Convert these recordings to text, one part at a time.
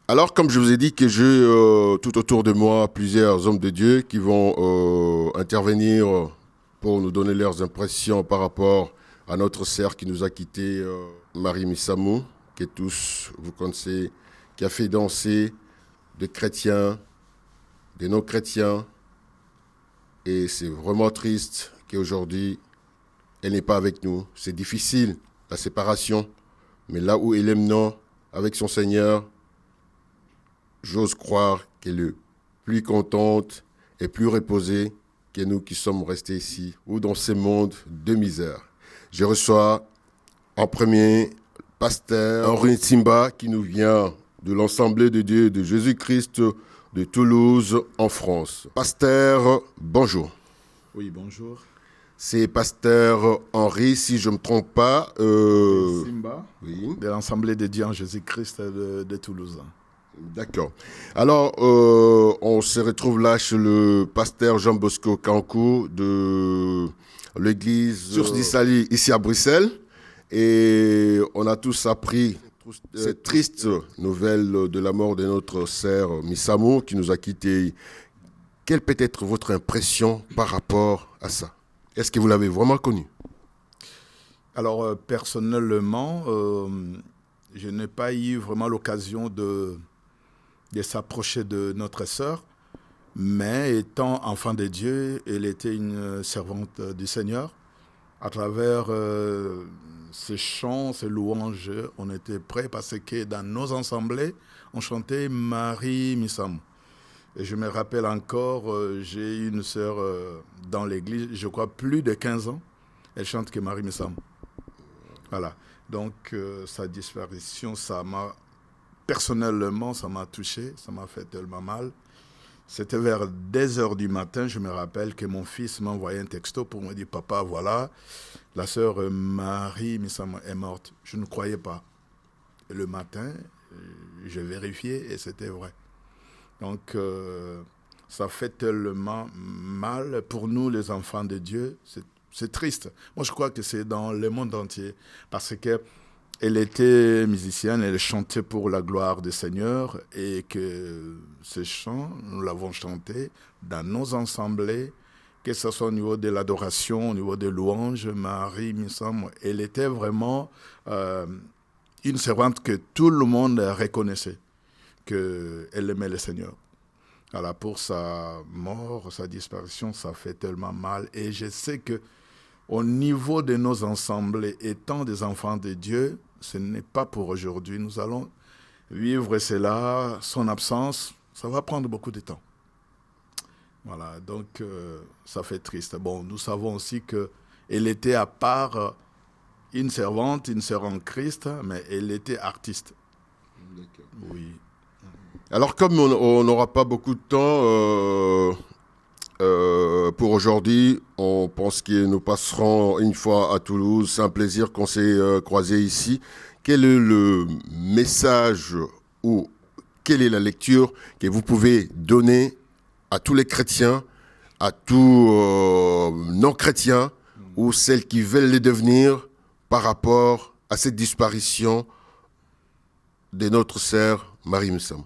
Alors, comme je vous ai dit que j'ai tout autour de moi plusieurs hommes de Dieu qui vont intervenir pour nous donner leurs impressions par rapport à notre sœur qui nous a quittés, Marie Missamou, que tous vous connaissez, qui a fait danser des chrétiens, des non-chrétiens. Et c'est vraiment triste qu'aujourd'hui, elle n'est pas avec nous. C'est difficile, la séparation. Mais là où elle est maintenant, avec son Seigneur, j'ose croire qu'elle est plus contente et plus reposée que nous qui sommes restés ici ou dans ce monde de misère. Je reçois en premier pasteur Henri Simba qui nous vient de l'Assemblée de Dieu de Jésus-Christ de Toulouse en France. Pasteur, bonjour. Oui, bonjour. C'est pasteur Henri, si je ne me trompe pas. Simba, oui. de l'Assemblée de Dieu en Jésus-Christ de Toulouse. D'accord. Alors, on se retrouve là chez le pasteur Jean Bosco Kankou de l'église Source d'Issali, ici à Bruxelles. Et on a tous appris cette triste nouvelle de la mort de notre sœur Missamou qui nous a quittés. Quelle peut être votre impression par rapport à ça? Est-ce que vous l'avez vraiment connue? Alors, personnellement, je n'ai pas eu vraiment l'occasion de s'approcher de notre sœur, mais étant enfant de Dieu, elle était une servante du Seigneur. À travers ces chants, ces louanges, on était prêts parce que dans nos assemblées, on chantait Marie Missamou. Et je me rappelle encore, j'ai une sœur dans l'église, je crois plus de 15 ans, elle chante que Marie Missamou. Voilà. Donc, sa disparition, personnellement, ça m'a touché, ça m'a fait tellement mal. C'était vers 10h du matin, je me rappelle que mon fils m'a envoyé un texto pour me dire « Papa, voilà, la sœur Marie Missamou est morte. » Je ne croyais pas. Et le matin, j'ai vérifié et c'était vrai. Donc, ça fait tellement mal pour nous, les enfants de Dieu. C'est triste. Moi, je crois que c'est dans le monde entier parce que elle était musicienne, elle chantait pour la gloire du Seigneur et que ces chants, nous l'avons chanté dans nos assemblées, que ce soit au niveau de l'adoration, au niveau des louanges. Marie Missamou, elle était vraiment une servante que tout le monde reconnaissait, qu'elle aimait le Seigneur. Alors pour sa mort, sa disparition, ça fait tellement mal. Et je sais que au niveau de nos assemblées, étant des enfants de Dieu, ce n'est pas pour aujourd'hui. Nous allons vivre cela, son absence, ça va prendre beaucoup de temps. Voilà, donc ça fait triste. Bon, nous savons aussi qu'elle était à part une servante, une sœur en Christ, mais elle était artiste. D'accord. Oui. Alors, comme on n'aura pas beaucoup de temps pour aujourd'hui, on pense que nous passerons une fois à Toulouse. C'est un plaisir qu'on s'est croisés ici. Quel est le message ou quelle est la lecture que vous pouvez donner à tous les chrétiens, à tous non-chrétiens ou celles qui veulent les devenir par rapport à cette disparition de notre sœur Marie Missamou?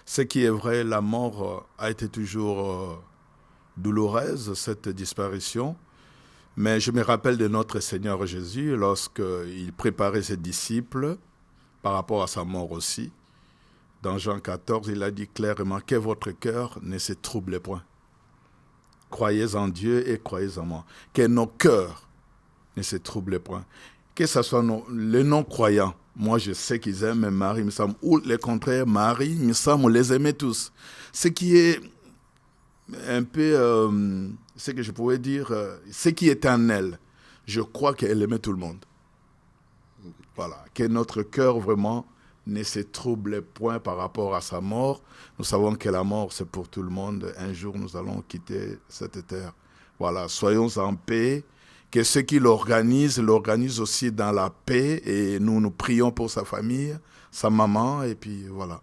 Ce qui est vrai, la mort a été toujours douloureuse, cette disparition. Mais je me rappelle de notre Seigneur Jésus, lorsqu'il préparait ses disciples par rapport à sa mort aussi. Dans Jean 14, il a dit clairement que votre cœur ne se trouble point. Croyez en Dieu et croyez en moi. Que nos cœurs ne se troublent point. Que ce soit les non-croyants. Moi, je sais qu'ils aiment Marie Missamou. Ou le contraire, Marie Missamou, les aimait tous. Ce qui est un peu, ce que je pourrais dire, ce qui est en elle, je crois qu'elle aimait tout le monde. Voilà. Que notre cœur vraiment ne se trouble point par rapport à sa mort. Nous savons que la mort, c'est pour tout le monde. Un jour, nous allons quitter cette terre. Voilà. Soyons en paix. Que ceux qui l'organisent aussi dans la paix. Et nous prions pour sa famille, sa maman, et puis voilà.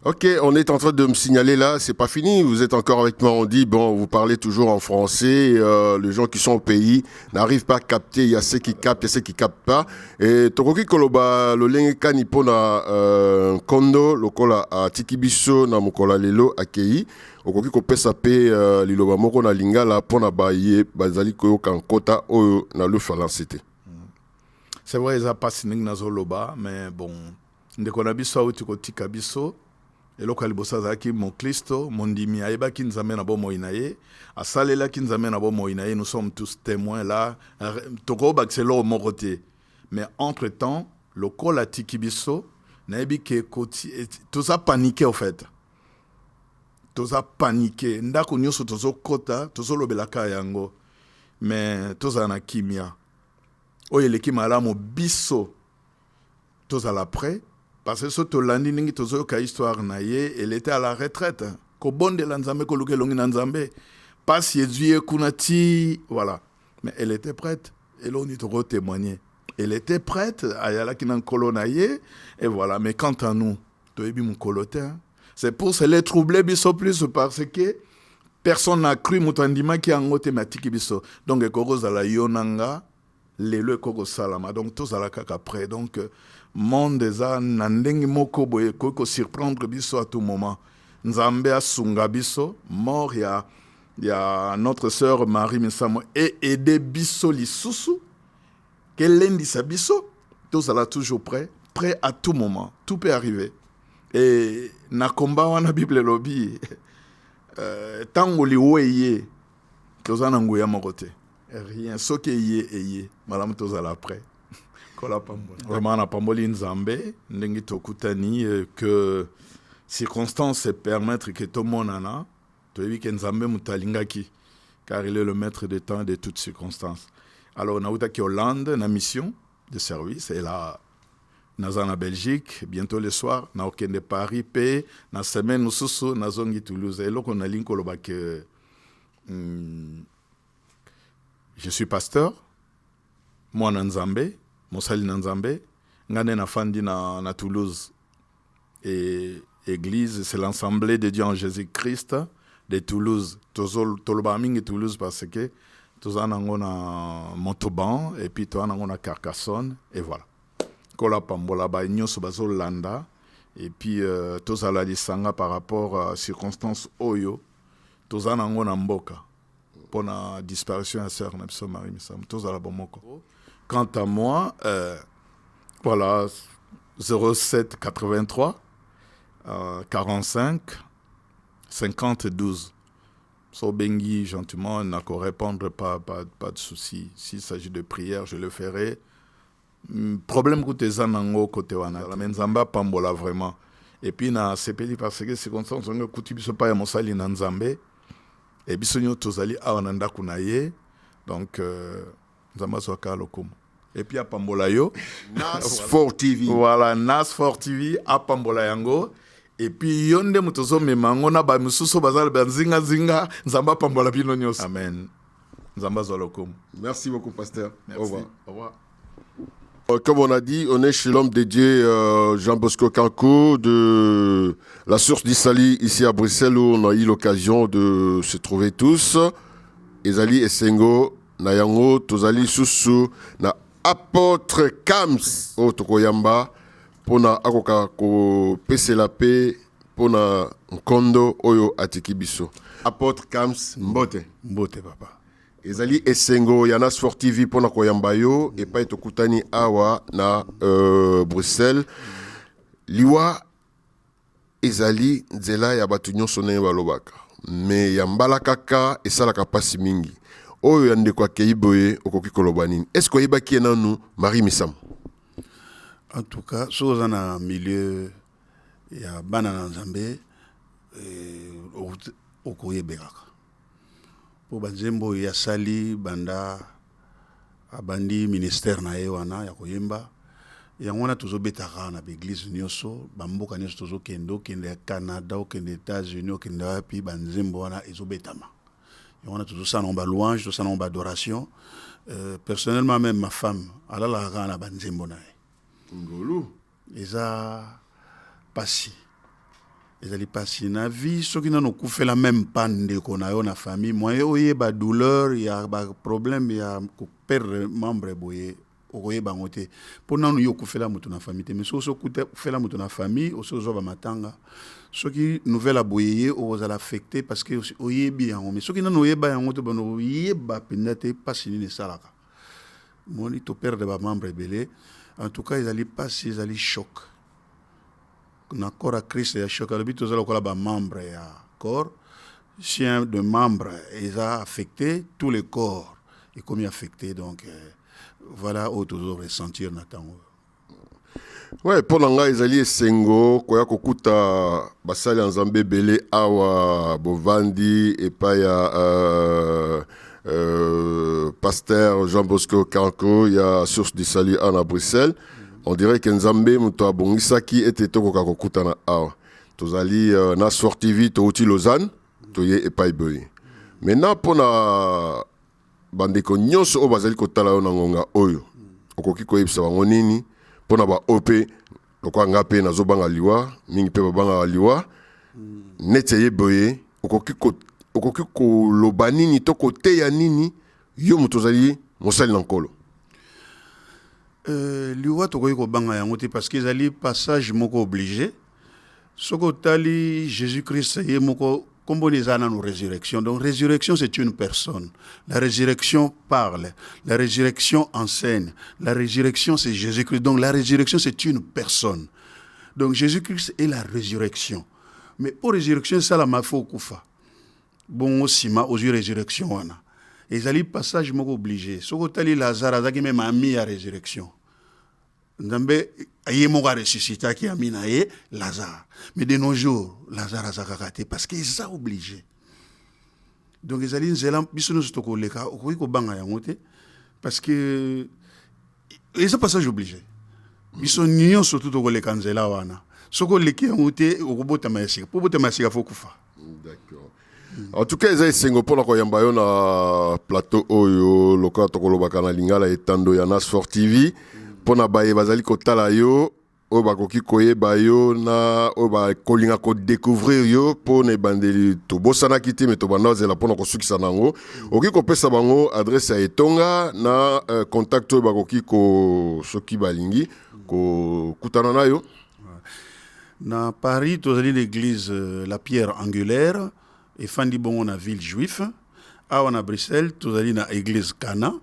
Ok, on est en train de me signaler là, c'est pas fini, vous êtes encore avec moi, on dit, bon, vous parlez toujours en français, les gens qui sont au pays n'arrivent pas à capter, il y a ceux qui captent, il y a ceux qui captent pas. Et Tokoki Koloba, le lenge kanipo na kondo, lokola a tikibiso na mukola lelo akei, okoki kopesa pe liloba moko na lingala pona baye bazali koyoka nkota oyo na le falancité. C'est vrai, ils ont pas signé dans Zoloba, mais bon, ndeko na biso auti kotika biso. Et local bossa zaki mon Christo, mon dimi aïba qui nous amène à bon moïnaye, à salela qui nous amène à bon moïnaye, nous sommes tous témoins là. Toko bak c'est l'eau moroté. Mais entre temps, le col a tikibiso, naïbi ke koti, tout ça paniqué en fait. Tout ça paniqué. Ndako nyoso tozo kota, tozo lobelaka yango. Mais tout ça na kimia. Oye le kimala mo biso. Tout ça l'après. Parce que ce Tolandi ningi tozo ka histoire naye, elle était à la retraite. Ko bonde lanzambe ko luke longi nanzambe. Pas yedzuye kunati, voilà. Mais elle était prête. Et là on y toko témoigner. Elle était prête à yala kinan kolonaye et voilà. Mais quant à nous, toyebi mon colotin, c'est pour se les troubler biso plus parce que personne n'a cru mutandima ki ango thématique biso. Donc ekoko zala yonanga lelo ekoko salama. Donc tous ala kaka après. Donc monde eza na ndenge moko boye ko surprendre biso à tout moment. Nzambe asunga biso, mort ya notre sœur Marie Misamo et aider biso lisusu que lundi sa biso, tous ala toujours prêt à tout moment, tout peut arriver. Et na combat wana Bible lobby tango liweye tozana ngoya mokote. Rien soki eye malamu tozala prêt. Vraiment, on a pas mal Nzambe, ndenge tokutani que circonstances se permettre que tout le monde en a. Tu as vu que Nzambe mutalingaki, car il est le maître des temps et de toutes circonstances. Alors, on a eu Hollande, na mission de service, et là, nous en Belgique, bientôt le soir, na aucun de Paris, paix, na semaine, nous sous, na zongi Toulouse. Et là, on a l'inko que je suis pasteur, moi, Nzambe. Mosali Nzambe, ngane na fandi na Toulouse. Et église, c'est l'Assemblée de Dieu en Jésus-Christ de Toulouse. Toloba mingi Toulouse parce que toza nango na Montauban et puis toza nango na Carcassonne et voilà. Kola pambola ba nyoso bazo landa et puis toza la lisanga par rapport à circonstances oyo toza nango na mboka pour la disparition de sœur na biso Marie Misam toza la bomoko. Quant à moi, voilà, 07 83 45 50 12. So bengi gentiment, n'a qu'à répondre, pas de souci. S'il s'agit de prière, je le ferai. Problème côté zanango côté wana. La menzamba pambola vraiment. Et puis na sepeli parce que c'est comme ça on a coutume se pas mosali na nzambe. Et bisonyo tozali awananda kunaye. Donc nzamba soka lokum. Et puis à pambola yo NAS4 TV. Voilà, NAS4 TV à pambola yango. Et puis yonde mutozo memango na ba mususo bazal banzinga zinga nzamba pambola bino nyos. Amen. Nzamba zolokum. Merci beaucoup pasteur. Merci. Au revoir. Comme on a dit, on est chez l'homme de Dieu Jean Bosco Kanko de la source d'Issali ici à Bruxelles où on a eu l'occasion de se trouver tous. Ezali Esengo Nayango Tozali Susu na apôtre Kams au Tokoyamba pona akoka ko pesela pe pona nkondo oyo atikibiso. Apôtre Kams Mbote Papa. Ezali Esengo ya NAS4 TV pona koyamba yo et pa etokutani awa na Bruxelles. Liwa ezali nzela ya batu nyonso ndenge balobaka. Mais ya mbala kaka esalaka pasi mingi. Oyo ya ndeko akei boye okoki koloba nini? Est-ce que oyebaki nanu Marie Misam? En tout cas, chose dans le milieu, il y a Banana Nzambe au Koye Beraka. Pour Banzembo, il y a Sali, Banda, Abandi, ministère na Ewana, ya Koyemba. Il y a on a toujours betara na l'église Nyoso, Bamboka Nyoso toujours kendo, kende Canada, kende États-Unis, kende Api, Banzembo wana ezobetama. On a toujours ça, on a louange, tout ça, on a adoration. Personnellement, même ma femme, elle a la rana Banzembo na. Ngolu. Eza pasi. ezali pasi na vie soki nano kufela même pas ndeko na yo na famille moye oyeba douleur ya ba problème ya ko perdre membre boye okoyeba ngo te mpo nano yo kufela moto na famille te mais so kufela moto na famille osozo ba matanga soki nouvelle aboye ozala affecté parce que oyebi yango mais soki nano oyeba yango te bano oyeba penda te pasi ni salaka moni to perdre ba membre belé en tout cas ezali pasi ezali choc na corps à Christ ya choc le but ozala kola ba membre ya corps si un de membre est affecté tout le corps est comme affecté donc voilà toujours ressentir natango. Ouais, pour l'anga ezali esengo koya kokuta basali ya nzambe belé awa bovandi epai ya pasteur Jean Bosco Kanko ya source du salut à Bruxelles. On dirait que nzambe muto abongisaki ete tokoka kokutana awa. Tozali na Sportivi to uti Lausanne, toye epai boye. Maintenant pona bandeko nyonso o bazali kotala yo na ngonga oyo. Okoki koyebisa bango nini pona ba OP lokwa ngape nazobanga liwa, mingi pe babanga liwa. Neteye boye, okoki koloba nini to koteya nini yo muto zali mosali na nkolo. Liwa tokoki kobanga yango te parce que ezali passage moko obligé. Soko tali Jésus-Christ ye moko kombo nezana no résurrection. Donc résurrection c'est une personne. La résurrection parle, la résurrection enseigne. La résurrection c'est Jésus-Christ. Donc la résurrection c'est une personne. Donc Jésus-Christ est la résurrection. Mais pour résurrection ça la mafo kufa. Bon osima aux résurrection wana. Ezali passage moko obligé. Soko tali Lazare azaki même ami à résurrection. Nzambe aye moko ressuscité qui ami na ye Lazare. Mais de nos jours Lazare azaka te parce que ça obligé. Donc ezali nzela biso no stoko leka okoki ko banga yango te parce que c'est passage obligé. Biso nyon surtout to leka nzela wana. Soko leki yango te okobota masika. Po bota masika faut kufa. D'accord. En tout cas, ezali sengo pona koyamba yo na plateau oyo lokola tokolobaka na lingala etando ya na Sportivi pona baye bazali kotala yo o bakoki koyeba yo na o ba kolinga ko découvrir yo pona bandeli to bosana kiti mais to banda zela pona kosukisa nango oki kopesa bango adresse ya etonga na contact oyo bakoki ko soki balingi ko kutana na yo na Paris tozali l'église la pierre angulaire et fandi bongo na ville juif awa na Bruxelles tozali na église Cana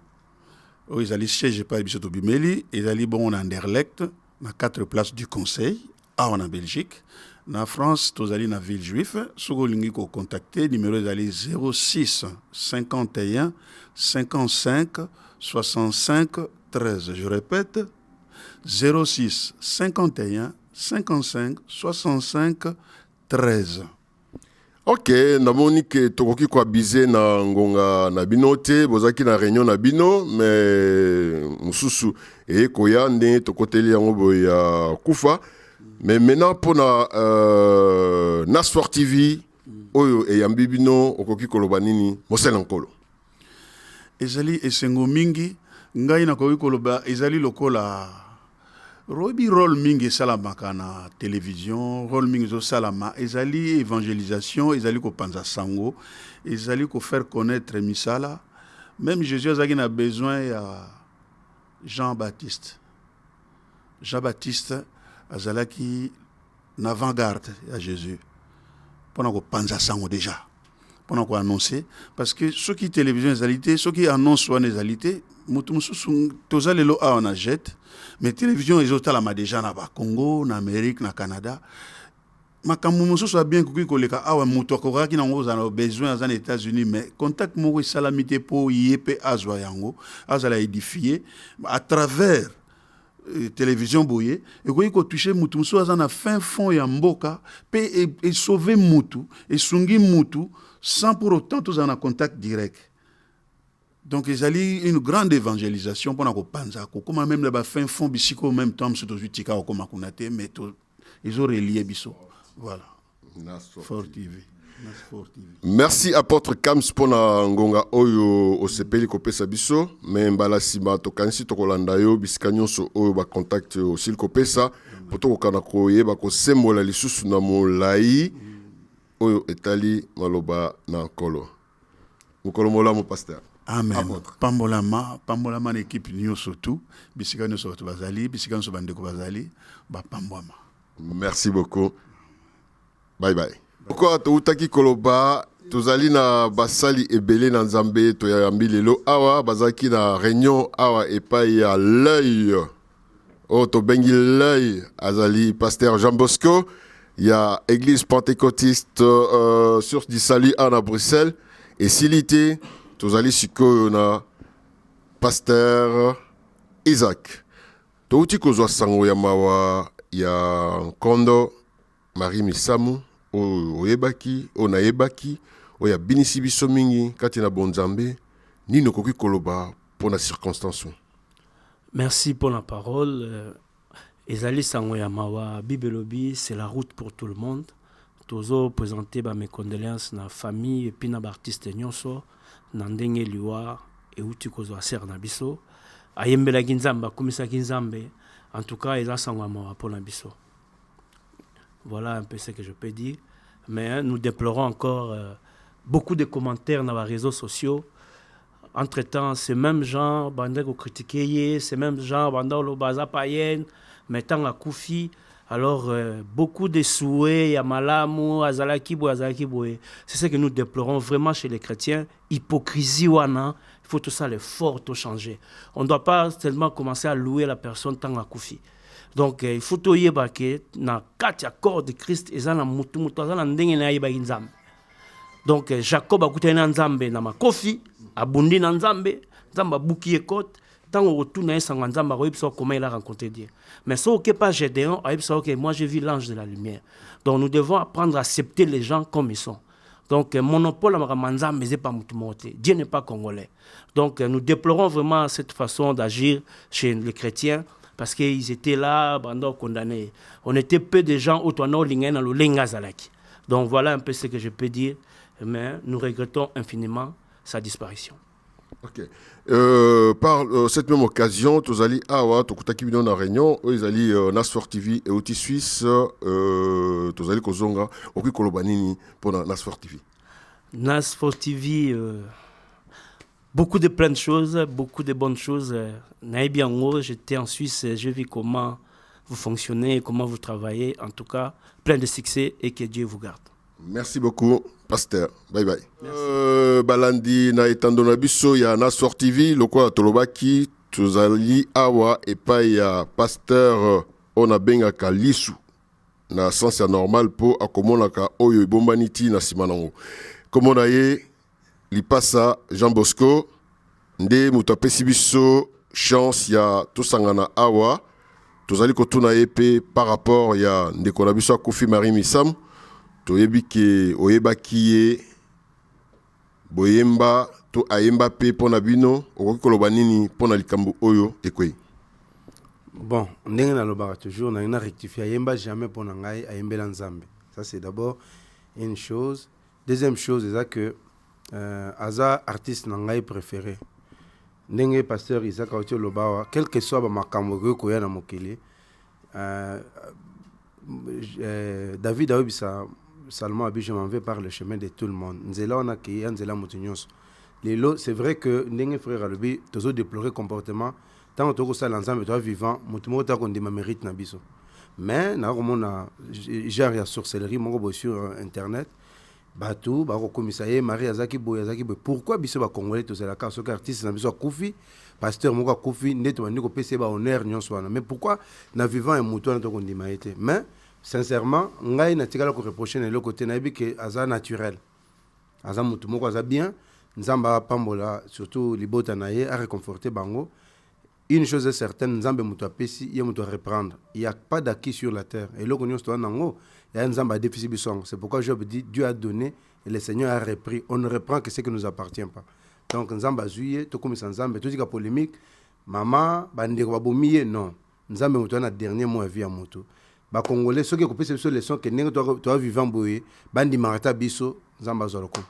où ils allaient siège par biso to bimeli et ali bongo na Anderlecht na 4 places du conseil awa na Belgique na France tozali na ville juif soko lingi ko contacter numéro ezali 06 51 55 65 13 je répète 06 51 55 65 13. Ok, namoni ke tokoki kwa bize na ngonga na bino te, bozaki na réunion na bino, mais mususu e koya nde tokoteli yango boya kufa. Mais maintenant pour na Sportivi oyo e yambi bino okoki koloba nini mosela nkolo. Ezali esengo mingi ngai na koki koloba ezali lokola Robi rôle mingi salamaka na télévision, rôle mingi zo salama, ezali évangélisation, ezali ko panza sango, ezali ko faire connaître misala. Même Jésus a besoin ya Jean-Baptiste. Jean-Baptiste azalaki na avant-garde à Jésus. Pendant ko panza sango déjà. Pendant ko annoncer parce que ceux qui télévision ezalité, ceux qui annoncent soit ezalité, mutu mususu tozalelo a on jette. Mais télévision ils ont la déjà na ba Congo, na Amérique, na Canada. Makambo mosusu a bien koki koleka awa mutu akoka ki nango za besoin aux États-Unis mais contact mo salamité po yep azwa yango azala édifier à travers télévision boye et koki ko toucher mutu mususu azana fin fond ya mboka pe et sauver mutu et sungi mutu sans pour autant tous en contact direct. Donc ils allaient une grande évangélisation pour nous panza comme même là fin fond bisiko même temps sur tout tika comme kunate mais ils ont relié biso voilà Sport TV. Merci apôtre Kams pona ngonga oyo osepeli kopesa biso mais mbala sima to kanisi to kolanda yo bisika nyonso oyo ba contact aussi kopesa poto kana koyeba ko sembola lisusu na molai oyo etali maloba na nkolo. Mokolo mola mo pasteur. Amen. Pambolama na équipe nyonso tout, bisika nyonso bato bazali, bisika nyonso bandeko bazali, ba pambwama. Merci beaucoup. Bye bye. Pourquoi toutaki koloba tozali na basali ebele na Nzambe to ya lelo awa bazaki na réunion awa epai ya l'œil. Oh to bengi l'œil azali pasteur Jean Bosco, il y a église pentecôtiste source du salut à Bruxelles et silité tozali sikoyo na pasteur Isaac. Touti kozwa sango ya mawa ya Nkondo Marie Misamu oyebaki onayebaki oya binisi biso mingi kati na bonzambe nino koki koloba pour la circonstance. Merci pour la parole. Ezali sango ya mawa bibelobi, c'est la route pour tout le monde. Tozo présenter mes condoléances na famille et puis na artiste nyonso na ndenge liwa et uti kozwa ser na biso ayembela kinzamba komisa kinzambe. En tout cas, eza sango ya mawa pour na biso. Voilà un peu ce que je peux dire. Mais nous déplorons encore beaucoup de commentaires dans les réseaux sociaux. Entre-temps, ces mêmes gens, bandé ko critiquer, ces mêmes gens, bandé lo baza païen, mettant à Koufi. Alors, beaucoup de souhaits, Yamalamu, Azalaki Boy. C'est ce que nous déplorons vraiment chez les chrétiens. Hypocrisie, wana. Il faut tout ça, l'effort, tout changer. On ne doit pas seulement commencer à louer la personne tant à Koufi. Donc, il faut tout yébake, na 4 accords de Christ, et ça, na mutu, na ndenge na yébaki nzambe. Donc, Jacob a goûté na nzambe, na ma kofi, a bundi na nzambe, nzambe a bouki écoute, tant au retour na yé nzambe, comment il a rencontré Dieu. Mais ce qui n'est pas Gédéon, moi j'ai vu l'ange de la lumière. Donc, nous devons apprendre à accepter les gens comme ils sont. Donc, monopole à Nzambe, c'est pas mutumote. Dieu n'est pas congolais. Donc, nous déplorons vraiment cette façon d'agir chez les chrétiens. Parce qu'ils étaient là, condamnés. On était peu de gens autour de l'Engazalaki. Donc voilà un peu ce que je peux dire. Mais nous regrettons infiniment sa disparition. Ok. Par cette même occasion, tous allez awa, tokutaki bino na réunion, ils allaient Nasfor TV et Outil Suisse, tous allez kozonga, oki kolobanini pour Nasfor TV. Nasfor TV. Beaucoup de plein de choses, beaucoup de bonnes choses. Naïbiango, j'étais en Suisse, j'ai vu comment vous fonctionnez, comment vous travaillez. En tout cas, plein de succès et que Dieu vous garde. Merci beaucoup, pasteur. Bye bye. Balandi na etando na biso ya Nasfor TV, lokwa tolobaki, tozali awa epai ya pasteur ona bengaka lisu na sens ya normal po akomonaka oyo ibombaniti na simanango. Komona ye Lipasa Jean Bosco nde mutapesi biso chance ya tosangana awa tozali kotuna yepe par rapport ya ndeko na biso Kofi Marie Misam toyebi ke oyebaki ye boyemba to ayemba pe pona bino okoki koloba nini pona likambo oyo ekwei. Bon, ndenge na lobaka toujours na rectifier ayemba jamais pona ngai ayembela Nzambe. Ça c'est d'abord une chose. Deuxième chose c'est que aza artiste nangai préféré ndenge pasteur Isaac Autio Lobawa quel que soit ba makambo ko ya na mokili David a obisa Salomon abi je m'en vais par le chemin de tout le monde nzela ona ki nzela mutunyos lelo c'est vrai que ndenge frère alobi tozo déplorer comportement tant to ko sala ensemble toi vivant mutumo ta ko ndima mérite na biso mais na komona genre ya sorcellerie moko sur internet Batou, bako komisaye Marie Azaki Boy. Pourquoi biso ba congolais to zela ka so artiste na biso Koufi, pasteur moko Koufi ndeto bandi ko pese ba honneur nyonso wana. Mais pourquoi na vivant un mouton to kondima été? Mais sincèrement, ngai na tikala ko reprocher na le côté na bi que aza naturel. Aza mutu moko aza bien, nzamba pambola surtout libota na ye a réconforter bango. Une chose est certaine, nzambe mutu apesi, ye mutu reprendre. Il y a pas d'acquis sur la terre. Et le konyo sto nango il y a un zamba déficit bisong. C'est pourquoi Job dit Dieu a donné et le Seigneur a repris. On ne reprend que ce qui ne nous appartient pas. Donc nzamba zuye to comme nzambe to dika polémique maman bande ko bomiye non. Nzambe mutu na dernier mot vie à mutu. Ba congolais ceux qui coupent ces leçons que nengo to vivant boye bandi marata biso nzamba zoloko.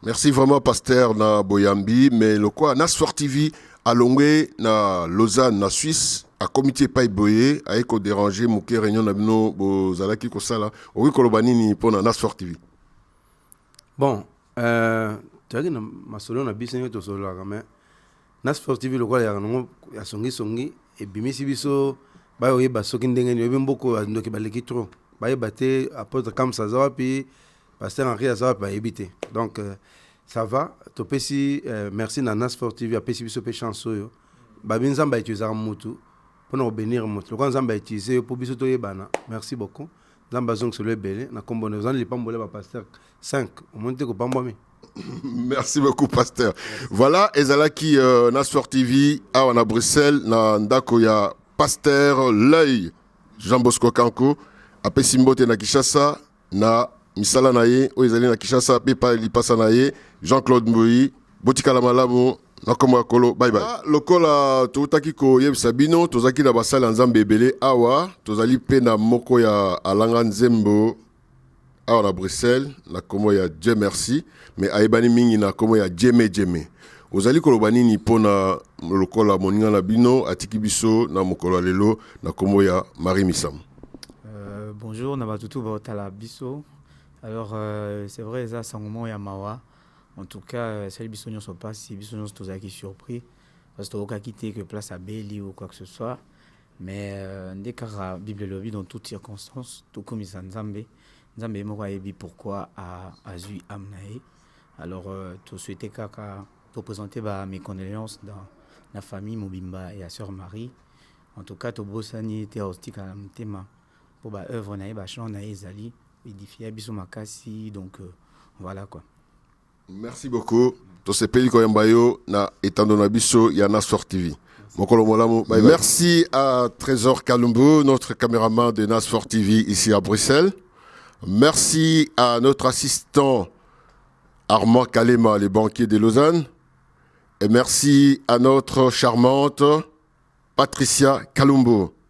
Merci vraiment pasteur na Boyambi mais le quoi Nasfor TV alongwe na Lausanne na Suisse a comité pas boyé a ko déranger moke réunion na bino bozalaki ko sala oki koloba nini pona na Sport TV. Bon, tu as dit ma solo na bisenyo to solo mais na Sport TV le quoi ya songi et bimisi biso ba oyeba soki ndenge ni mboko ndoki baleki trop ba yebate apôtre comme ça za puis pasteur Henri za ba yebite. Donc ça va to pesi merci na Sport TV a pesi biso pe chance yo ba binzamba utiliser mutu pour nous bénir mutu le nzamba utiliser pour biso to yebana. Merci beaucoup. Nzamba zong sur le belé na kombo na zan li pambola ba pasteur 5 au monte ko pambomi. Merci beaucoup, pasteur. Voilà, ezalaki na Sport TV à Bruxelles, na ndako ya pasteur L'œil Jean Bosco Kanko, apé Simbote na Kishasa, na misala na ye, o ezali na Kishasa, pe pa li pasa na ye, Jean-Claude Mbouyi, botika la malamu, na komo akolo, bye bye. Lokola toutaki ko yebisa bino, tozaki na basala nzambe ebele awa, tozali pe na moko ya alanga nzembo, awa na Bruxelles, na komo ya Dieu merci, mais aibani mingi na komo ya Djeme. Ozali koloba nini pona lokola moninga na bino atiki biso na mokolo lelo na komo ya Marie Misam. Bonjour, Nabatutu Baotala Biso. Alors c'est vrai ça sangomo ya mawa. En tout cas, c'est biso nyo so pas si biso nyo tozaki surpris parce que aucun quitté que place à Beli ou quoi que ce soit. Mais dès que la Bible le dit dans toutes circonstances, tout comme ça Nzambe moko yebi pourquoi a zui amnae. Alors tout souhaiter kaka pour présenter mes condoléances dans la famille Mobimba et à sœur Marie. En tout cas, tout bosani était hostique à l'amtema pour œuvre nae chant nae ezali édifier biso makasi donc voilà quoi. Merci beaucoup. To sepeli ko yambayo na etando na biso ya na Sport TV. Mokolo molamu. Merci à Trésor Kalumbu, notre caméraman de na Sport TV ici à Bruxelles. Merci à notre assistant Armand Kalema, les banquiers de Lausanne. Et merci à notre charmante Patricia Kalumbo.